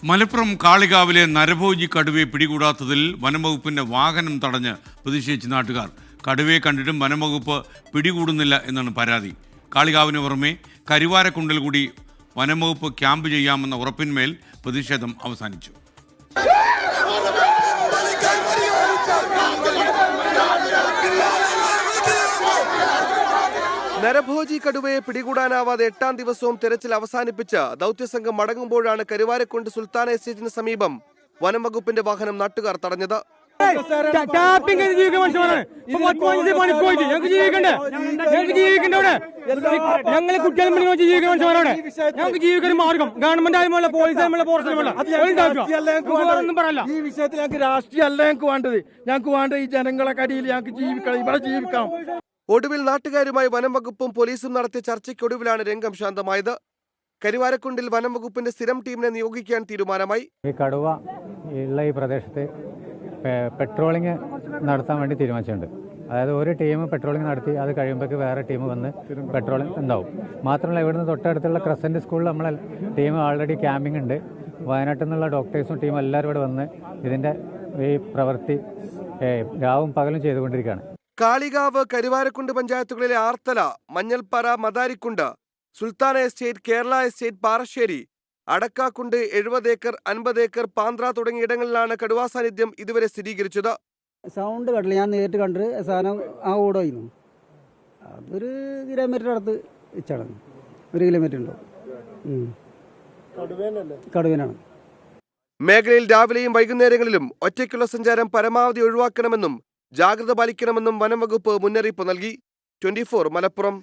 മലപ്പുറം കാളികാവിലെ നരഭോജി കടുവയെ പിടികൂടാത്തതിൽ വനംവകുപ്പിന്റെ വാഹനം തടഞ്ഞ് പ്രതിഷേധിച്ച് നാട്ടുകാർ. കടുവയെ കണ്ടിട്ടും വനംവകുപ്പ് പിടികൂടുന്നില്ല എന്നാണ് പരാതി. കാളികാവിന് പുറമെ കരുവാരക്കുണ്ടിൽ കൂടി വനംവകുപ്പ് ക്യാമ്പ് ചെയ്യാമെന്ന ഉറപ്പിന്മേൽ പ്രതിഷേധം അവസാനിച്ചു. നരഭോജി കടുവയെ പിടികൂടാനാവാതെ 8ാം ദിവസവും തെരച്ചിൽ അവസാനിപ്പിച്ച് ദൗത്യസംഘം മടങ്ങുമ്പോഴാണ് കരുവാരക്കുണ്ട് സുൽത്താന എസ്റ്റേറ്റിന് സമീപം വനംവകുപ്പിന്റെ വാഹനം നാട്ടുകാർ തടഞ്ഞത്. ഈ വിഷയത്തിൽ ഞങ്ങൾക്ക് രാഷ്ട്രീയമല്ല ഞങ്ങൾക്ക് വേണ്ടത്. ഞങ്ങൾക്ക് വേണ്ടത് ഈ ജനങ്ങളെ കടിയിൽ ഞങ്ങൾക്ക് ജീവിക്കണം, ഇവിടെ ജീവിക്കണം. ഒടുവിൽ നാട്ടുകാരുമായി വനംവകുപ്പും പോലീസും നടത്തിയ ചർച്ചയ്ക്കൊടുവിലാണ് രംഗം ശാന്തമായത്. കരുവാരക്കുണ്ടിൽ വനംവകുപ്പിന്റെ സ്ഥിരം ടീമിനെ നിയോഗിക്കാൻ തീരുമാനമായി. ഈ കടുവ ഉള്ള ഈ പ്രദേശത്ത് പെട്രോളിംഗ് നടത്താൻ വേണ്ടി തീരുമാനിച്ചിട്ടുണ്ട്. അതായത് ഒരു ടീം പെട്രോളിംഗ് നടത്തി അത് കഴിയുമ്പോഴേക്ക് വേറെ ടീം വന്ന് പെട്രോളിംഗ് ഉണ്ടാവും. മാത്രമല്ല ഇവിടുന്ന് തൊട്ടടുത്തുള്ള ക്രസന്റ് സ്കൂളിൽ നമ്മളെ ടീം ആൾറെഡി ക്യാമ്പിംഗ് ഉണ്ട്. വയനാട്ടിൽ നിന്നുള്ള ഡോക്ടേഴ്സും ടീം എല്ലാവരും ഇവിടെ വന്ന് ഇതിൻ്റെ ഈ പ്രവൃത്തി രാവും പകലും ചെയ്തുകൊണ്ടിരിക്കുകയാണ്. കാളികാവ്, കരുവാരക്കുണ്ട് പഞ്ചായത്തുകളിലെ Arthala, Manjalpara, Madarikundu, Sulthana estate, Kerala estate, Parassery, Adakkakundu, 70 acre, 50 acre, Panthra തുടങ്ങിയ ഇടങ്ങളിലാണ് കടുവാ സാന്നിധ്യം ഇതുവരെ സ്ഥിരീകരിച്ചത്. സൗണ്ട് കണ്ടില്ല, ഞാൻ നേരിട്ട് കണ്ടിട്ട് സാധനം ആ ഓടായിരുന്നു. അതൊരു കിലോമീറ്റർ അടുത്ത് വെച്ചാണ്, 1 കിലോമീറ്റർ ഉണ്ടോ. കടുവനാണ്. മേഖലയിൽ രാവിലെയും വൈകുന്നേരങ്ങളിലും ഒറ്റയ്ക്കുള്ള സഞ്ചാരം പരമാവധി ഒഴിവാക്കണമെന്നും ജാഗ്രത പാലിക്കണമെന്നും വനംവകുപ്പ് മുന്നറിയിപ്പ് നൽകി. 24 മലപ്പുറം.